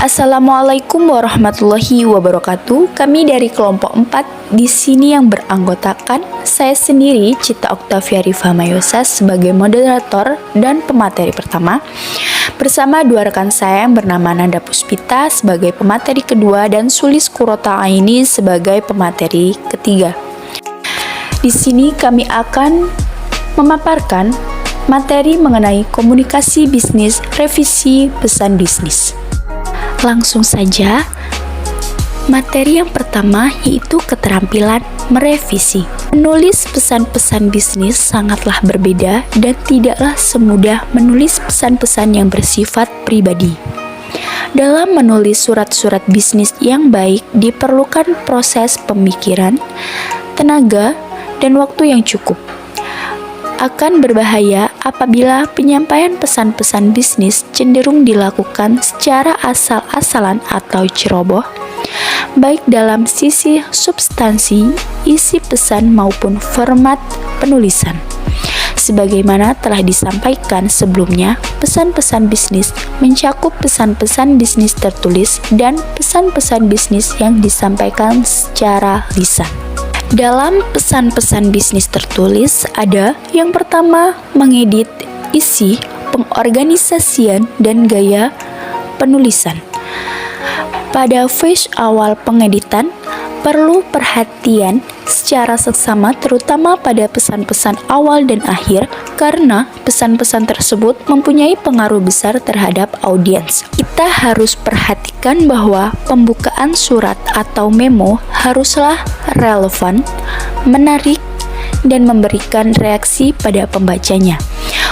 Assalamualaikum warahmatullahi wabarakatuh. Kami dari kelompok 4 di sini yang beranggotakan saya sendiri, Cita Oktavia Rifa Mayosa sebagai moderator dan pemateri pertama, bersama dua rekan saya yang bernama Nanda Puspita sebagai pemateri kedua dan Sulis Kurota Aini sebagai pemateri ketiga. Di sini kami akan memaparkan materi mengenai komunikasi bisnis, revisi pesan bisnis. Langsung saja, materi yang pertama yaitu keterampilan merevisi. Menulis pesan-pesan bisnis sangatlah berbeda dan tidaklah semudah menulis pesan-pesan yang bersifat pribadi. Dalam menulis surat-surat bisnis yang baik diperlukan proses pemikiran, tenaga, dan waktu yang cukup. Akan berbahaya apabila penyampaian pesan-pesan bisnis cenderung dilakukan secara asal-asalan atau ceroboh, baik dalam sisi substansi, isi pesan maupun format penulisan. Sebagaimana telah disampaikan sebelumnya, pesan-pesan bisnis mencakup pesan-pesan bisnis tertulis dan pesan-pesan bisnis yang disampaikan secara lisan. Dalam pesan-pesan bisnis tertulis ada yang pertama mengedit isi, pengorganisasian, dan gaya penulisan. Pada fase awal pengeditan, perlu perhatian secara seksama terutama pada pesan-pesan awal dan akhir karena pesan-pesan tersebut mempunyai pengaruh besar terhadap audiens. Kita harus perhatikan bahwa pembukaan surat atau memo haruslah relevan, menarik, dan memberikan reaksi pada pembacanya.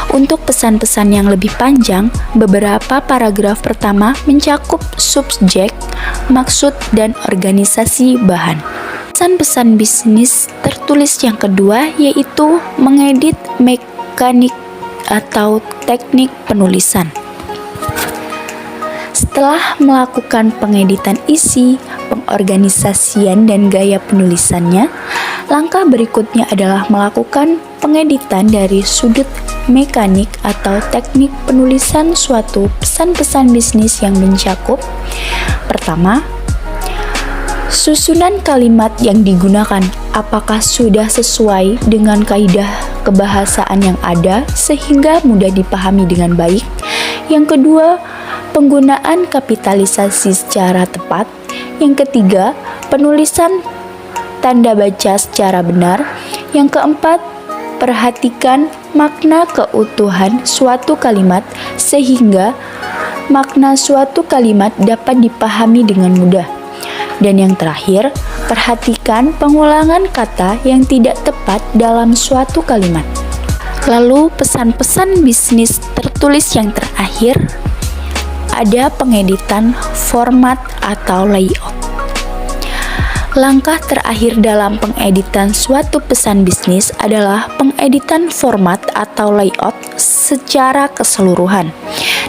Untuk pesan-pesan yang lebih panjang, beberapa paragraf pertama mencakup subjek, maksud, dan organisasi bahan. Pesan-pesan bisnis tertulis yang kedua yaitu mengedit mekanik atau teknik penulisan. Setelah melakukan pengeditan isi, pengorganisasian, dan gaya penulisannya, langkah berikutnya adalah melakukan pengeditan dari sudut mekanik atau teknik penulisan suatu pesan-pesan bisnis yang mencakup: pertama, susunan kalimat yang digunakan apakah sudah sesuai dengan kaidah kebahasaan yang ada sehingga mudah dipahami dengan baik. Yang kedua, penggunaan kapitalisasi secara tepat. Yang ketiga, penulisan tanda baca secara benar. Yang keempat, perhatikan makna keutuhan suatu kalimat sehingga makna suatu kalimat dapat dipahami dengan mudah. Dan yang terakhir, perhatikan pengulangan kata yang tidak tepat dalam suatu kalimat. Lalu pesan-pesan bisnis tertulis yang terakhir, ada pengeditan format atau layout. Langkah terakhir dalam pengeditan suatu pesan bisnis adalah pengeditan format atau layout secara keseluruhan.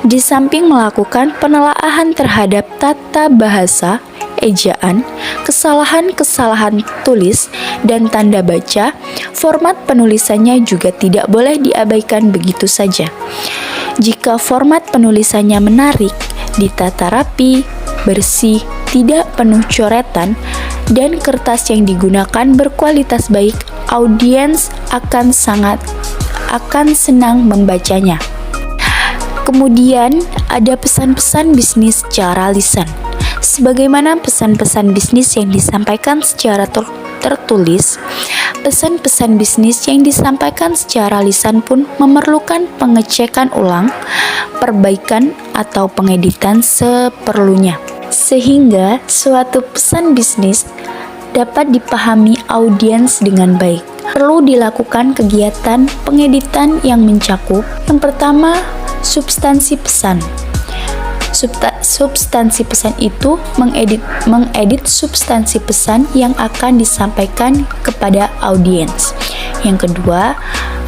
Di samping melakukan penelaahan terhadap tata bahasa, ejaan, kesalahan-kesalahan tulis, dan tanda baca, format penulisannya juga tidak boleh diabaikan begitu saja. Jika format penulisannya menarik, ditata rapi, bersih, tidak penuh coretan, dan kertas yang digunakan berkualitas baik, audiens akan senang membacanya. Kemudian ada pesan-pesan bisnis secara lisan. Sebagaimana pesan-pesan bisnis yang disampaikan secara tertulis, pesan-pesan bisnis yang disampaikan secara lisan pun memerlukan pengecekan ulang, perbaikan, atau pengeditan seperlunya, sehingga suatu pesan bisnis dapat dipahami audiens dengan baik. Perlu dilakukan kegiatan pengeditan yang mencakup: yang pertama, substansi pesan. Substansi pesan itu mengedit substansi pesan yang akan disampaikan kepada audiens. Yang kedua,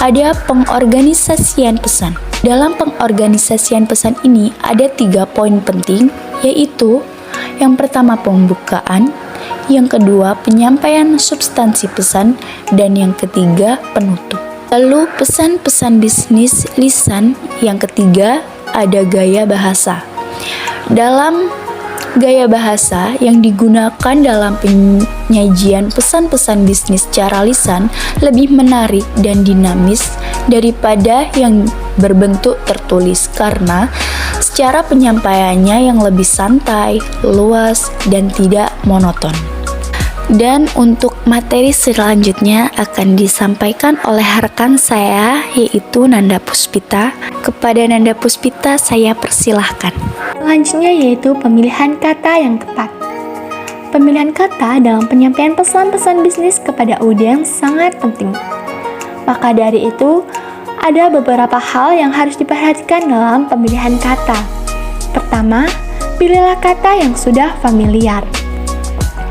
ada pengorganisasian pesan. Dalam pengorganisasian pesan ini ada 3 poin penting, yaitu yang pertama pembukaan, yang kedua penyampaian substansi pesan, dan yang ketiga penutup. Lalu pesan-pesan bisnis lisan yang ketiga ada gaya bahasa. Dalam Gaya bahasa yang digunakan dalam penyajian pesan-pesan bisnis secara lisan lebih menarik dan dinamis daripada yang berbentuk tertulis karena secara penyampaiannya yang lebih santai, luas, dan tidak monoton. Dan untuk materi selanjutnya akan disampaikan oleh rekan saya yaitu Nanda Puspita. Kepada Nanda Puspita saya persilahkan. Selanjutnya yaitu pemilihan kata yang tepat. Pemilihan kata dalam penyampaian pesan-pesan bisnis kepada audiens sangat penting. Maka dari itu, ada beberapa hal yang harus diperhatikan dalam pemilihan kata. Pertama, pilihlah kata yang sudah familiar.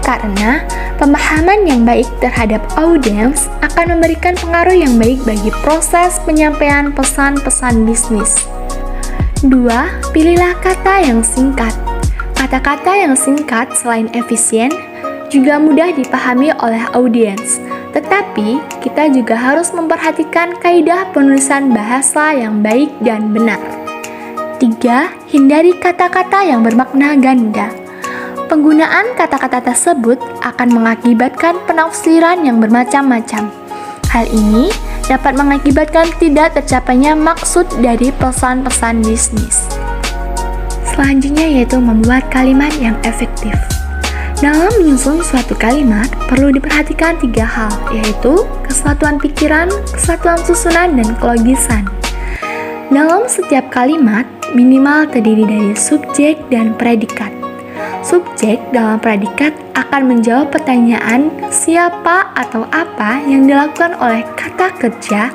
Karena pemahaman yang baik terhadap audiens akan memberikan pengaruh yang baik bagi proses penyampaian pesan-pesan bisnis. 2. Pilihlah kata yang singkat. Kata-kata yang singkat selain efisien, juga mudah dipahami oleh audiens. Tetapi, kita juga harus memperhatikan kaidah penulisan bahasa yang baik dan benar. 3. Hindari kata-kata yang bermakna ganda. Penggunaan kata-kata tersebut akan mengakibatkan penafsiran yang bermacam-macam. Hal ini dapat mengakibatkan tidak tercapainya maksud dari pesan-pesan bisnis. Selanjutnya yaitu membuat kalimat yang efektif. Dalam menyusun suatu kalimat, perlu diperhatikan 3 hal, yaitu kesatuan pikiran, kesatuan susunan, dan kelogisan. Dalam setiap kalimat, minimal terdiri dari subjek dan predikat. Subjek dalam predikat akan menjawab pertanyaan siapa atau apa yang dilakukan oleh kata kerja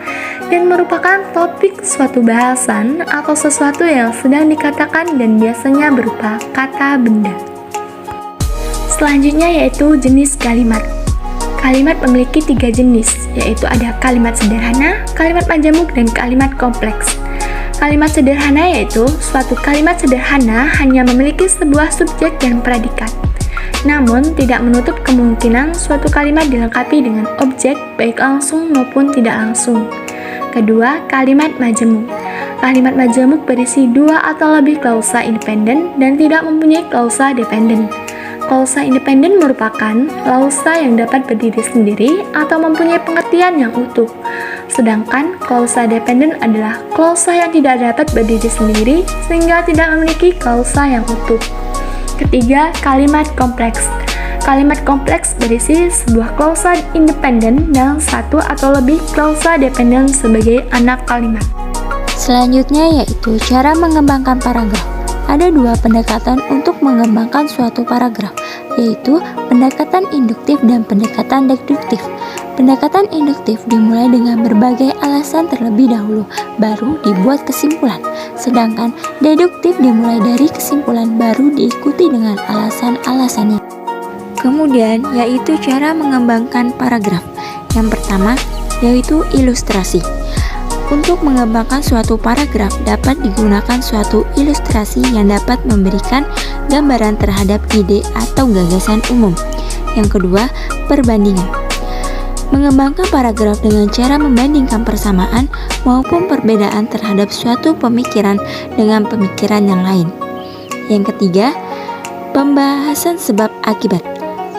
dan merupakan topik suatu bahasan atau sesuatu yang sedang dikatakan dan biasanya berupa kata benda. Selanjutnya yaitu jenis kalimat. Kalimat memiliki 3 jenis, yaitu ada kalimat sederhana, kalimat majemuk, dan kalimat kompleks. Kalimat sederhana yaitu suatu kalimat sederhana hanya memiliki sebuah subjek dan predikat. Namun, tidak menutup kemungkinan suatu kalimat dilengkapi dengan objek baik langsung maupun tidak langsung. Kedua, kalimat majemuk. Kalimat majemuk berisi 2 atau lebih klausa independen dan tidak mempunyai klausa dependen. Klausa independen merupakan klausa yang dapat berdiri sendiri atau mempunyai pengertian yang utuh. Sedangkan klausa dependen adalah klausa yang tidak dapat berdiri sendiri sehingga tidak memiliki klausa yang utuh. Ketiga, kalimat kompleks. Kalimat kompleks berisi sebuah klausa independen dan 1 atau lebih klausa dependen sebagai anak kalimat. Selanjutnya yaitu cara mengembangkan paragraf. Ada 2 pendekatan untuk mengembangkan suatu paragraf, yaitu pendekatan induktif dan pendekatan deduktif. Pendekatan induktif dimulai dengan berbagai alasan terlebih dahulu, baru dibuat kesimpulan. Sedangkan deduktif dimulai dari kesimpulan, baru diikuti dengan alasan-alasannya. Kemudian yaitu cara mengembangkan paragraf. Yang pertama yaitu ilustrasi. Untuk mengembangkan suatu paragraf dapat digunakan suatu ilustrasi yang dapat memberikan gambaran terhadap ide atau gagasan umum. Yang kedua, perbandingan. Mengembangkan paragraf dengan cara membandingkan persamaan maupun perbedaan terhadap suatu pemikiran dengan pemikiran yang lain. Yang ketiga, pembahasan sebab akibat.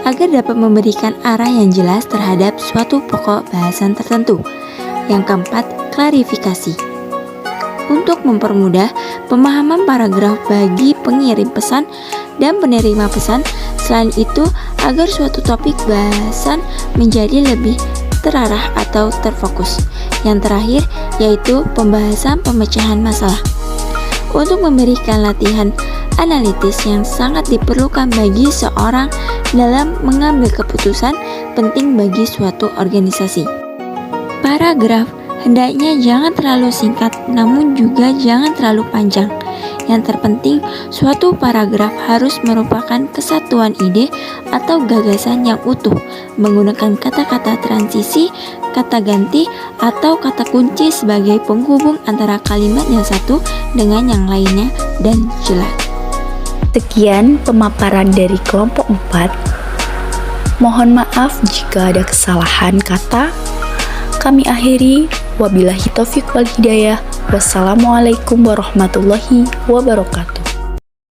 Agar dapat memberikan arah yang jelas terhadap suatu pokok bahasan tertentu. Yang keempat, klarifikasi. Untuk mempermudah pemahaman paragraf bagi pengirim pesan dan penerima pesan, selain itu agar suatu topik bahasan menjadi lebih terarah atau terfokus. Yang terakhir yaitu pembahasan pemecahan masalah. Untuk memberikan latihan analitis yang sangat diperlukan bagi seorang dalam mengambil keputusan penting bagi suatu organisasi. Paragraf hendaknya jangan terlalu singkat, namun juga jangan terlalu panjang. Yang terpenting, suatu paragraf harus merupakan kesatuan ide atau gagasan yang utuh, menggunakan kata-kata transisi, kata ganti, atau kata kunci sebagai penghubung antara kalimat yang satu dengan yang lainnya dan jelas. Sekian pemaparan dari kelompok 4. Mohon maaf jika ada kesalahan kata. Kami akhiri, wabillahi taufiq wal hidayah. Wassalamualaikum warahmatullahi wabarakatuh.